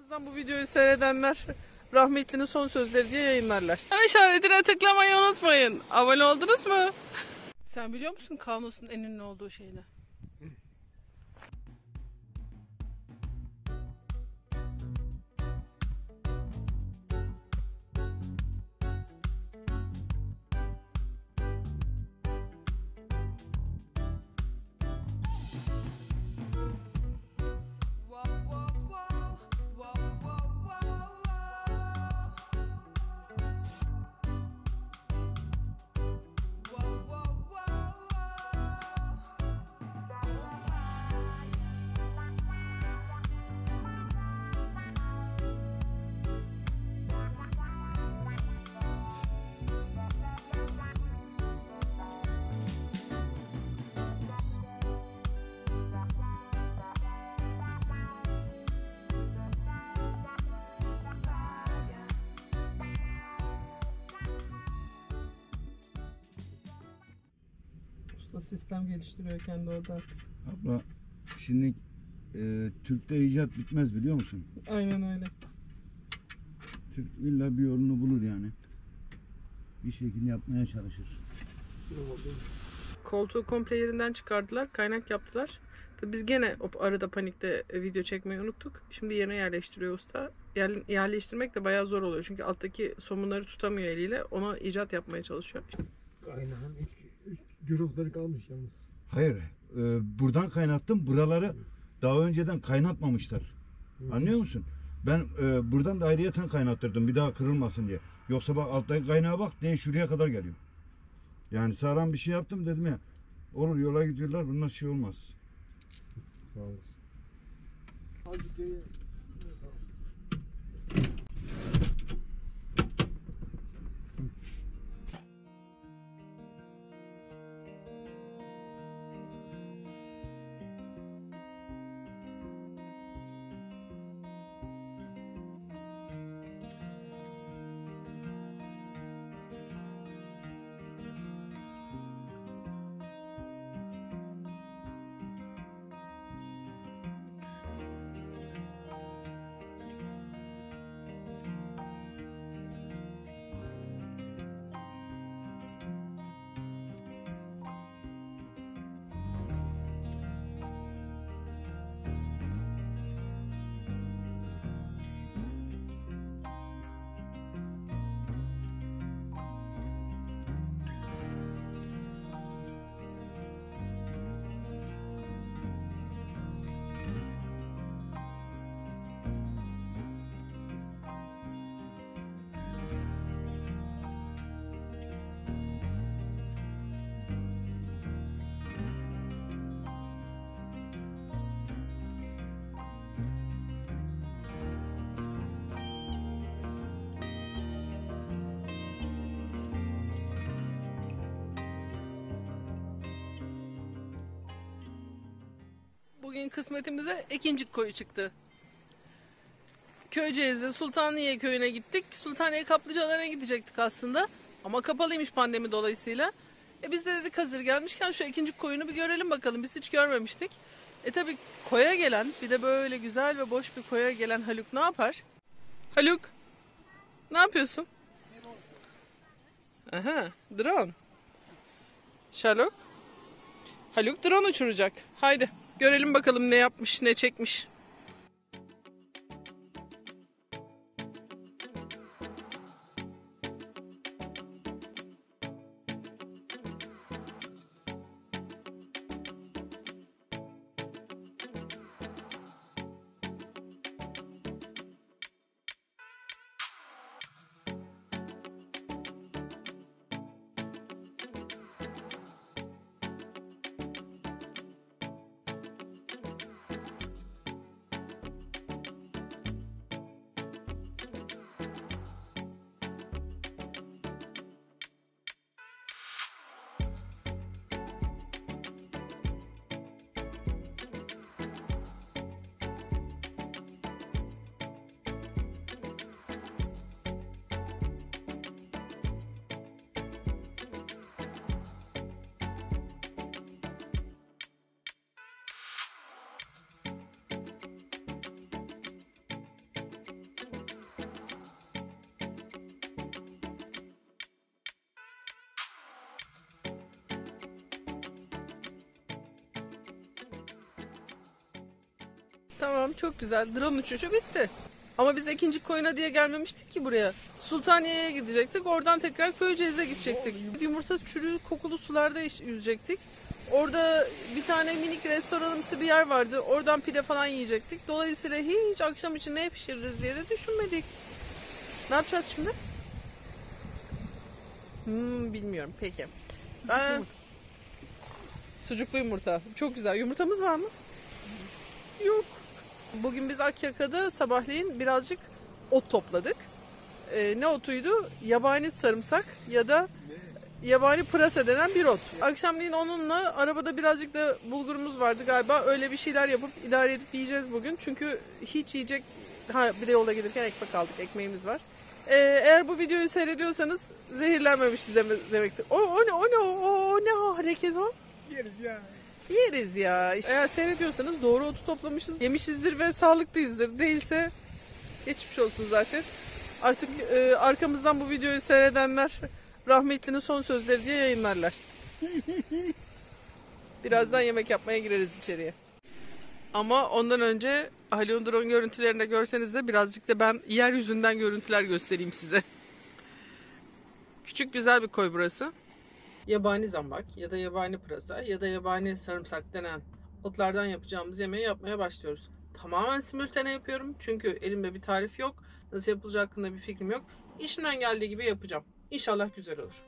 Birazdan bu videoyu seyredenler rahmetlinin son sözleri diye yayınlarlar. İşaretine tıklamayı unutmayın. Abone oldunuz mu? Sen biliyor musun Kaunos'un en ünlü olduğu şeyini? Sistem geliştiriyor kendi orada. Abla şimdi Türk'te icat bitmez biliyor musun? Aynen öyle. Türk illa bir yolunu bulur yani. Bir şekilde yapmaya çalışır. Koltuğu komple yerinden çıkardılar. Kaynak yaptılar. Tabii biz gene o arada panikte video çekmeyi unuttuk. Şimdi yerine yerleştiriyor usta. Yerleştirmek de bayağı zor oluyor. Çünkü alttaki somunları tutamıyor eliyle. Ona icat yapmaya çalışıyor. Kaynağın üç cürufları kalmış yalnız. Hayır. Buradan kaynattım. Buraları daha önceden kaynatmamışlar. Anlıyor musun? Ben buradan da ayrıyeten kaynattırdım. Bir daha kırılmasın diye. Yoksa bak alttaki kaynağa bak. Ne şuraya kadar geliyor. Yani sağlam bir şey yaptım dedim ya. Olur yola gidiyorlar. Bunlar şey olmaz. Sağ olasın. Bugün kısmetimize Ekincik koyu çıktı. Köyceğiz'de Sultaniye köyüne gittik. Sultaniye kaplıcalarına gidecektik aslında. Ama kapalıymış pandemi dolayısıyla. Biz de dedik hazır gelmişken şu Ekincik koyunu bir görelim bakalım. Biz hiç görmemiştik. Tabi koya gelen, bir de böyle güzel ve boş bir koya gelen Haluk ne yapar? Haluk, ne yapıyorsun? Aha, drone. Sherlock. Haluk drone uçuracak. Haydi. Görelim bakalım ne yapmış, ne çekmiş. Tamam, çok güzel. Drone uçuşu bitti. Ama biz ikinci koyuna diye gelmemiştik ki buraya. Sultaniye'ye gidecektik. Oradan tekrar Köyceğiz'e gidecektik. Yumurta çürüğü kokulu sularda yüzecektik. Orada bir tane minik restoranımsı bir yer vardı. Oradan pide falan yiyecektik. Dolayısıyla hiç akşam için ne pişiririz diye de düşünmedik. Ne yapacağız şimdi? Bilmiyorum. Peki. Sucuklu yumurta. Çok güzel. Yumurtamız var mı? Yok. Bugün biz Akyaka'da sabahleyin birazcık ot topladık. Ne otuydu? Yabani sarımsak ya da yabani pırasa denen bir ot. Akşamleyin onunla arabada birazcık da bulgurumuz vardı galiba. Öyle bir şeyler yapıp idare edip yiyeceğiz bugün. Çünkü hiç yiyecek... bir de yolda gelirken ekmek aldık. Ekmeğimiz var. Eğer bu videoyu seyrediyorsanız zehirlenmemişiz demektir. O ne o hareket o? Yeriz ya. Yeriz ya. Eğer seyrediyorsanız doğru otu toplamışız, yemişizdir ve sağlıklıyızdır. Değilse geçmiş olsun zaten. Artık arkamızdan bu videoyu seyredenler rahmetlinin son sözleri diye yayınlarlar. Birazdan yemek yapmaya gireriz içeriye. Ama ondan önce Haluk'un drone görüntülerini de görseniz de birazcık da ben yeryüzünden görüntüler göstereyim size. Küçük güzel bir koy burası. Yabani zambak ya da yabani pırasa ya da yabani sarımsak denen otlardan yapacağımız yemeği yapmaya başlıyoruz. Tamamen simultane yapıyorum çünkü elimde bir tarif yok. Nasıl yapılacağı hakkında bir fikrim yok. İşimden geldiği gibi yapacağım. İnşallah güzel olur.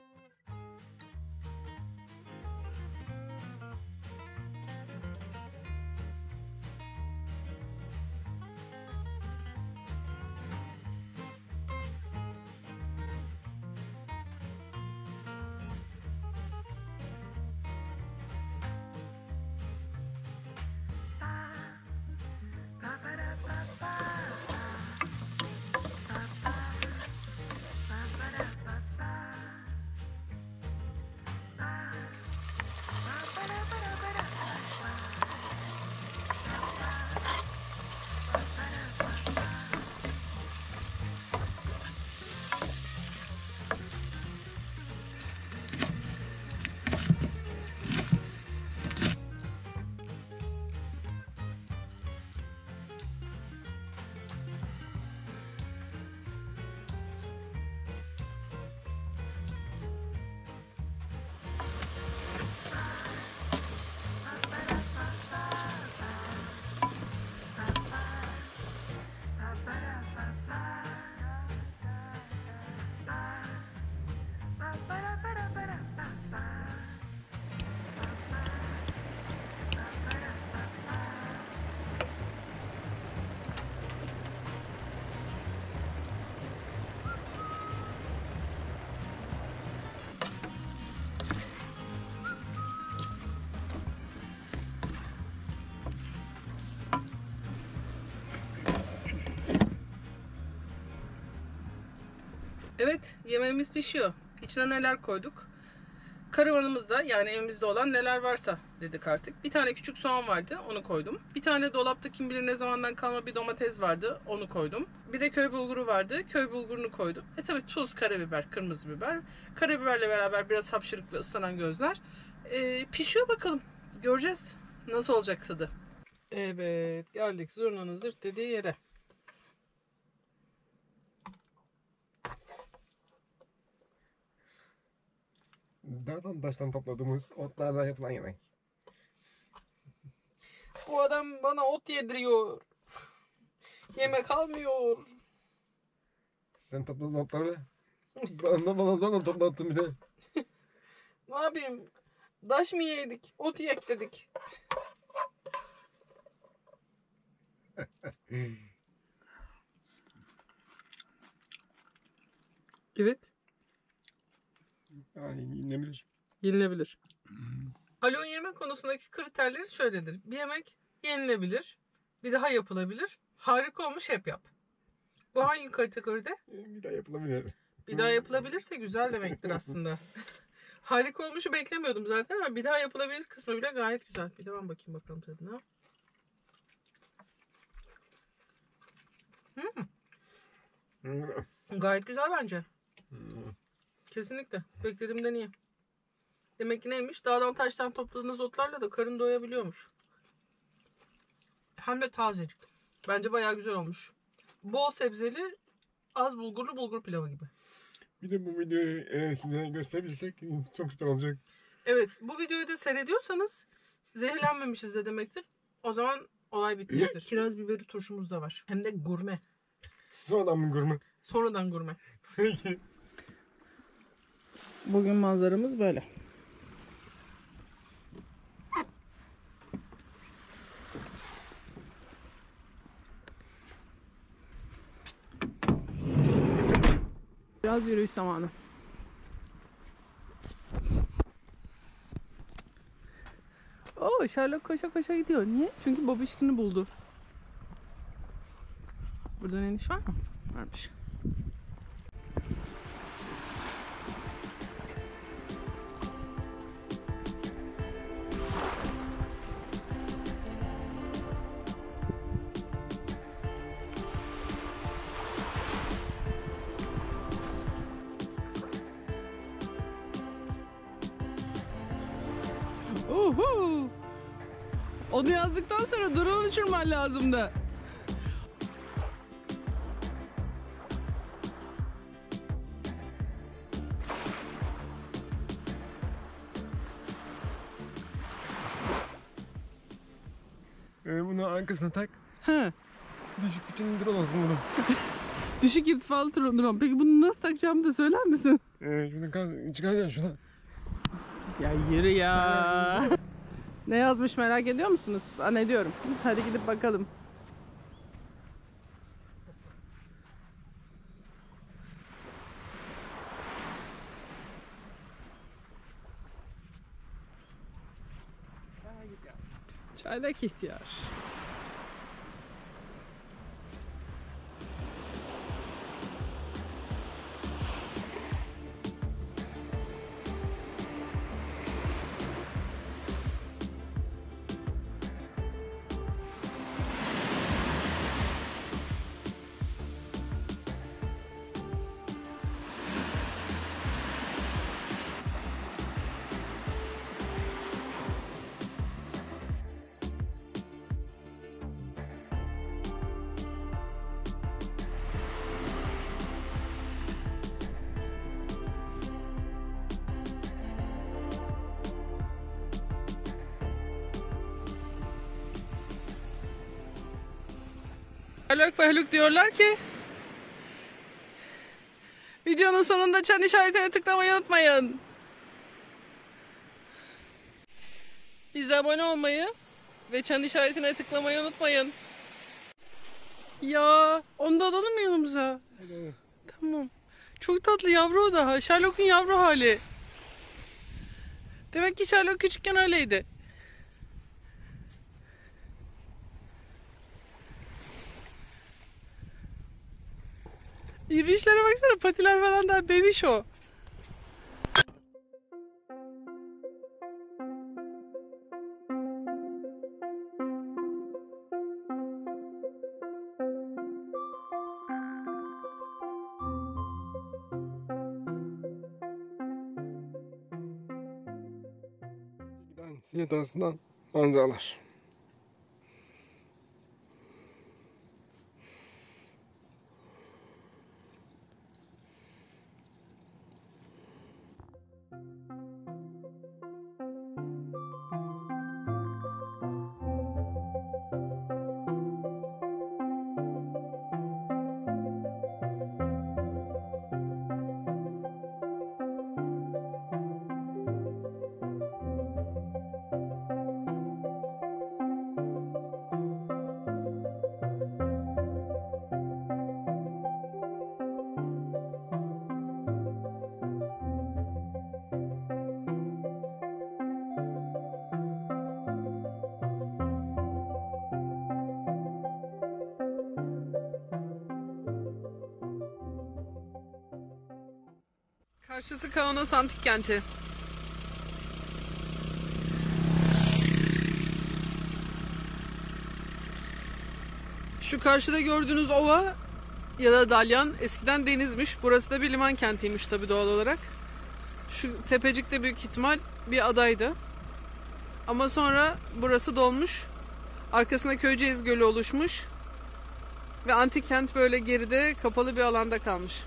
Evet, yemeğimiz pişiyor. İçine neler koyduk? Karavanımızda, yani evimizde olan neler varsa dedik artık. Bir tane küçük soğan vardı, onu koydum. Bir tane dolapta kim bilir ne zamandan kalma bir domates vardı, onu koydum. Bir de köy bulguru vardı, köy bulgurunu koydum. Tabii tuz, karabiber, kırmızı biber. Karabiberle beraber biraz hapşırık ve ıslanan gözler. Pişiyor bakalım, göreceğiz nasıl olacak tadı. Evet, geldik zurnanın zırt dediği yere. Dağdan taştan topladığımız otlardan yapılan yemek. Bu adam bana ot yediriyor. Yemek almıyor. Sen topladın otları. bana zorla toplattın bir de. Ne yapayım? Daş mı yedik? Ot yek dedik. Evet. Yani yenilebilir. Yenilebilir. Haluk'un yemek konusundaki kriterleri şöyledir. Bir yemek yenilebilir. Bir daha yapılabilir. Harika olmuş, hep yap. Bu hangi kategoride? Bir daha yapılabilir. Bir daha yapılabilirse güzel demektir aslında. Harika olmuşu beklemiyordum zaten ama bir daha yapılabilir kısmı bile gayet güzel. Bir de ben bakayım bakalım tadına. Gayet güzel bence. Kesinlikle. Beklediğimden iyi. Demek ki neymiş? Dağdan taştan topladığınız otlarla da karın doyabiliyormuş. Hem de tazecik. Bence bayağı güzel olmuş. Bol sebzeli, az bulgurlu bulgur pilavı gibi. Bir de bu videoyu size gösterebilirsek çok süper olacak. Evet, bu videoyu da seyrediyorsanız zehirlenmemişiz de demektir. O zaman olay bitmiştir. Kiraz biberi turşumuz da var. Hem de gurme. Sonradan mı gurme? Sonradan gurme. Peki. Bugün manzaramız böyle. Biraz yürüyüş zamanı. Oo, Sherlock koşa koşa gidiyor. Niye? Çünkü babişkini buldu. Buradan iniş var mı? Varmış. Uhu. Onu yazdıktan sonra drone uçurman lazımdı. Bunu arkasına tak. He. Düşük bütün drone olsun bunu. Düşük irtifalı drone. Peki bunu nasıl takacağımı da söyler misin? Şuradan çıkaracaksın şuradan. Ya yürü ya. Ne yazmış merak ediyor musunuz? Ben ediyorum. Hadi gidip bakalım. Çaylak ihtiyar. Haluk ve Haluk diyorlar ki videonun sonunda çan işaretine tıklamayı unutmayın. Bize abone olmayı ve çan işaretine tıklamayı unutmayın. Ya onu da alalım mı yanımıza? Hadi. Tamam. Çok tatlı yavru o da. Sherlock'un yavru hali. Demek ki Sherlock küçükken öyleydi. Yürüyüşlere baksana, patiler falan daha bebiş o. Giden Siirt Adası'ndan manzaralar. Karşısı Kaunas Antik Kenti. Şu karşıda gördüğünüz ova ya da dalyan eskiden denizmiş. Burası da bir liman kentiymiş tabii doğal olarak. Şu tepecik de büyük ihtimal bir adaydı. Ama sonra burası dolmuş. Arkasında Köyceğiz Gölü oluşmuş. Ve antik kent böyle geride kapalı bir alanda kalmış.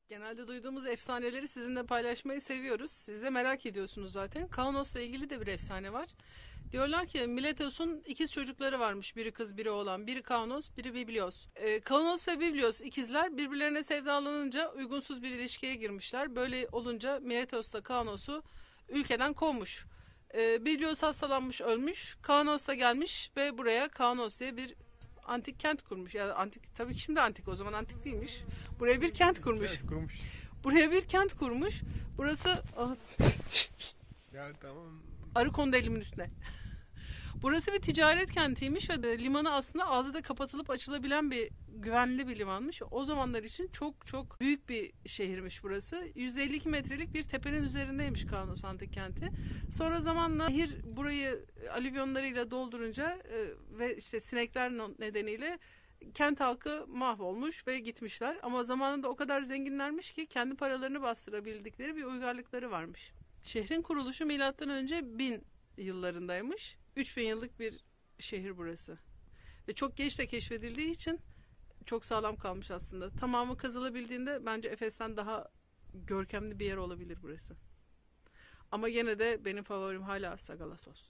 Genelde duyduğumuz efsaneleri sizinle paylaşmayı seviyoruz. Siz de merak ediyorsunuz zaten. Kaunos'la ilgili de bir efsane var. Diyorlar ki Miletos'un ikiz çocukları varmış. Biri kız, biri oğlan. Biri Kaunos, biri Biblios. Kaunos ve Biblios ikizler birbirlerine sevdalanınca uygunsuz bir ilişkiye girmişler. Böyle olunca Miletos da Kaunos'u ülkeden kovmuş. Biblios hastalanmış, ölmüş. Kaunos da gelmiş ve buraya Kaunos diye bir antik kent kurmuş. Yani antik, tabii ki şimdi antik, o zaman antik değilmiş. Buraya bir kent kurmuş. Buraya bir kent kurmuş. Burası Ya tamam. arı kondu elimin üstüne. Burası bir ticaret kentiymiş ve de limanı aslında ağzı da kapatılıp açılabilen bir güvenli bir limanmış. O zamanlar için çok çok büyük bir şehirmiş burası. 152 metrelik bir tepenin üzerindeymiş Kaunos antik kenti. Sonra zamanla şehir burayı alüvyonlarıyla doldurunca ve işte sinekler nedeniyle kent halkı mahvolmuş ve gitmişler. Ama zamanında o kadar zenginlermiş ki kendi paralarını bastırabildikleri bir uygarlıkları varmış. Şehrin kuruluşu M.Ö. 1000 yıllarındaymış. 3000 yıllık bir şehir burası. Ve çok geç de keşfedildiği için çok sağlam kalmış aslında. Tamamı kazılabildiğinde bence Efes'ten daha görkemli bir yer olabilir burası. Ama yine de benim favorim hala Sagalassos.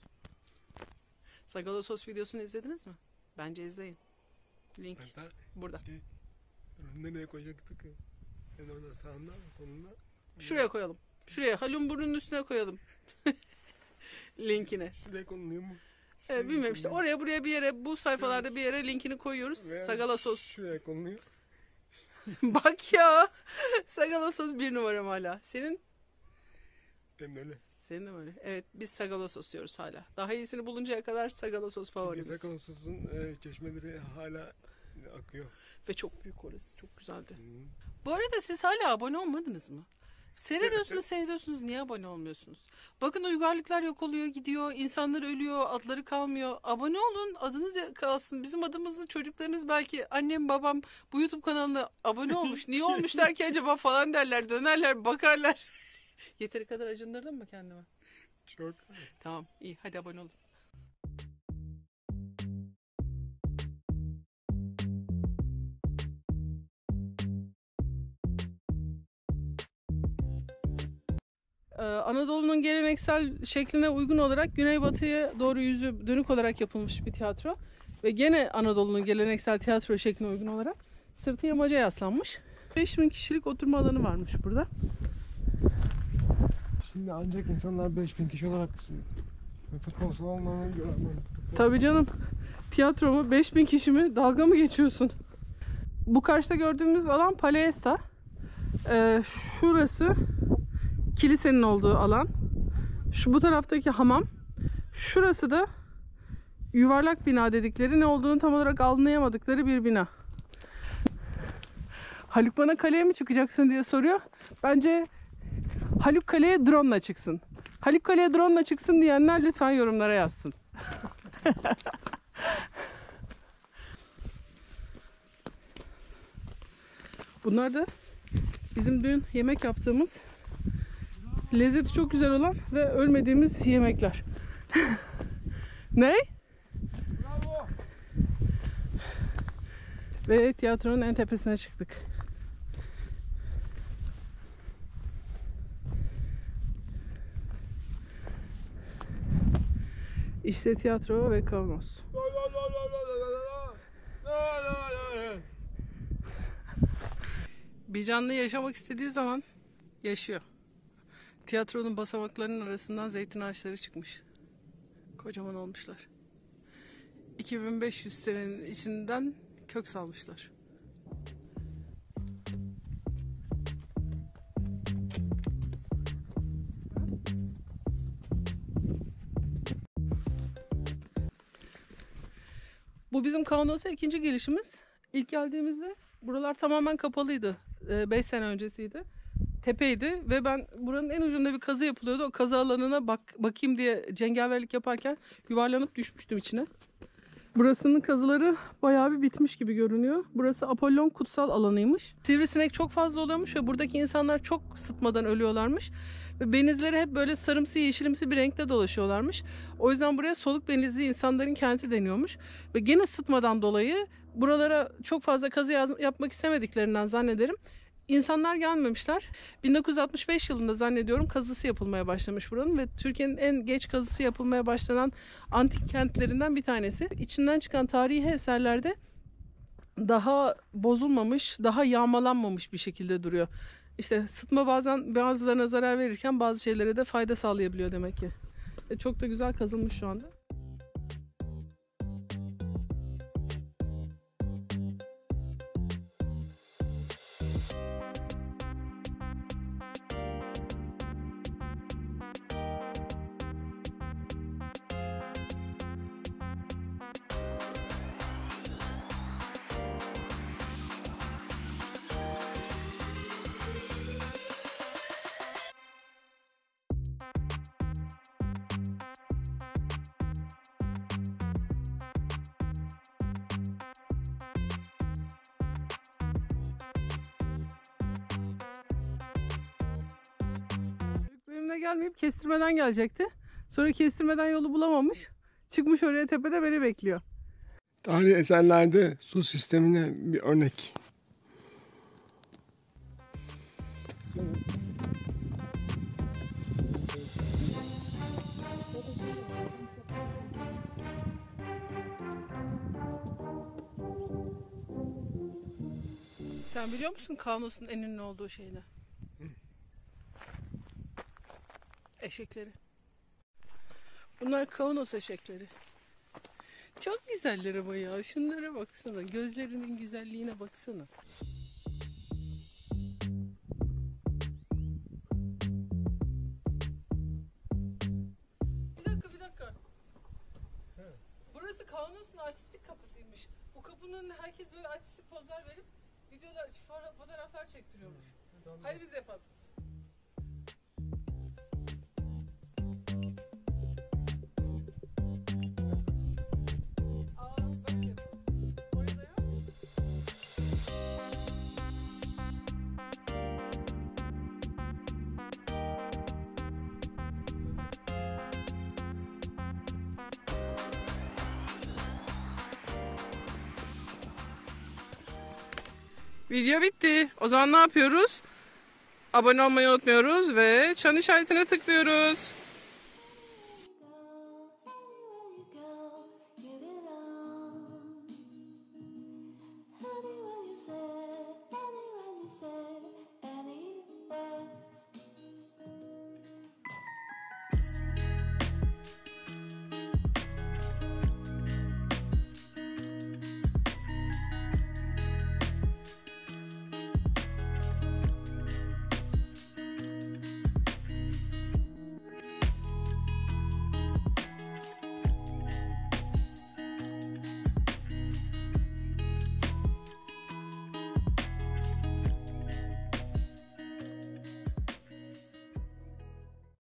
Sagalassos videosunu izlediniz mi? Bence izleyin. Link burada. Nereye koyacaktık? Sen orada sağında, sonunda. Şuraya koyalım. Şuraya Halumburnu'nun üstüne koyalım. Linkini. Şuraya konuluyor mu? Evet, bilmiyorum işte oraya buraya bir yere, bu sayfalarda bir yere linkini koyuyoruz. Sagalassos. Şuraya konuluyor. Bak ya. Sagalassos bir numaram hala. Senin? Benim de öyle. Senin de mi öyle? Evet, biz Sagalassos diyoruz hala. Daha iyisini buluncaya kadar Sagalassos favorimiz. Sakalassos'un çeşmeleri hala akıyor. Ve çok büyük orası. Çok güzeldi. Bu arada siz hala abone olmadınız mı? Seyrediyorsunuz, niye abone olmuyorsunuz? Bakın uygarlıklar yok oluyor, gidiyor, insanlar ölüyor, adları kalmıyor. Abone olun, adınız kalsın. Bizim adımızı çocuklarınız belki annem babam bu YouTube kanalına abone olmuş. Niye olmuşlar ki acaba falan derler, dönerler, bakarlar. Yeteri kadar acındırdım mı kendime? Çok. Tamam, iyi, hadi abone olun. Anadolu'nun geleneksel şekline uygun olarak güneybatıya doğru yüzü dönük olarak yapılmış bir tiyatro. Ve gene Anadolu'nun geleneksel tiyatro şekline uygun olarak sırtı yamaca yaslanmış. 5000 kişilik oturma alanı varmış burada. Şimdi ancak insanlar 5000 kişi olarak futbol salonlarına göremez. Tabii canım. Tiyatro mu? 5000 kişi mi? Dalga mı geçiyorsun? Bu karşıda gördüğümüz alan Palaesta. Şurası kilisenin olduğu alan. Bu taraftaki hamam. Şurası da yuvarlak bina dedikleri, ne olduğunu tam olarak anlayamadıkları bir bina. Haluk bana kaleye mi çıkacaksın diye soruyor. Bence Haluk kaleye drone ile çıksın. Haluk kaleye drone ile çıksın diyenler lütfen yorumlara yazsın. Bunlar da bizim dün yemek yaptığımız, lezzeti çok güzel olan ve ölmediğimiz yemekler. Ne? Bravo. Ve tiyatronun en tepesine çıktık. İşte tiyatro ve Kaunos. Bir canlı yaşamak istediği zaman yaşıyor. Tiyatronun basamaklarının arasından zeytin ağaçları çıkmış. Kocaman olmuşlar. 2500 senenin içinden kök salmışlar. Bu bizim Kaunos'a ikinci gelişimiz. İlk geldiğimizde buralar tamamen kapalıydı. 5 sene öncesiydi. Tepeydi ve ben buranın en ucunda bir kazı yapılıyordu. O kazı alanına bakayım diye cengaverlik yaparken yuvarlanıp düşmüştüm içine. Burasının kazıları bayağı bir bitmiş gibi görünüyor. Burası Apollon kutsal alanıymış. Sivrisinek çok fazla oluyormuş ve buradaki insanlar çok sıtmadan ölüyorlarmış. Ve benizleri hep böyle sarımsı yeşilimsi bir renkte dolaşıyorlarmış. O yüzden buraya soluk benizli insanların kenti deniyormuş. Ve gene sıtmadan dolayı buralara çok fazla kazı yapmak istemediklerinden zannederim İnsanlar gelmemişler. 1965 yılında zannediyorum kazısı yapılmaya başlamış buranın ve Türkiye'nin en geç kazısı yapılmaya başlanan antik kentlerinden bir tanesi. İçinden çıkan tarihi eserlerde daha bozulmamış, daha yağmalanmamış bir şekilde duruyor. İşte sıtma bazen bazılarına zarar verirken bazı şeylere de fayda sağlayabiliyor demek ki. Çok da güzel kazılmış şu anda. Gelmeyip kestirmeden gelecekti. Sonra kestirmeden yolu bulamamış. Çıkmış oraya tepede beni bekliyor. Tarihi eserlerde su sistemine bir örnek. Sen biliyor musun Kaunos'un en ünlü olduğu şeyini? Eşekleri. Bunlar Kaunos eşekleri. Çok güzeller ama ya. Şunlara baksana. Gözlerinin güzelliğine baksana. Bir dakika. Burası Kaunos'un artistik kapısıymış. Bu kapının önüne herkes böyle artistik pozlar verip videolar, fotoğraflar çektiriyormuş. Hadi biz yapalım. Video bitti. O zaman ne yapıyoruz? Abone olmayı unutmuyoruz ve çan işaretine tıklıyoruz.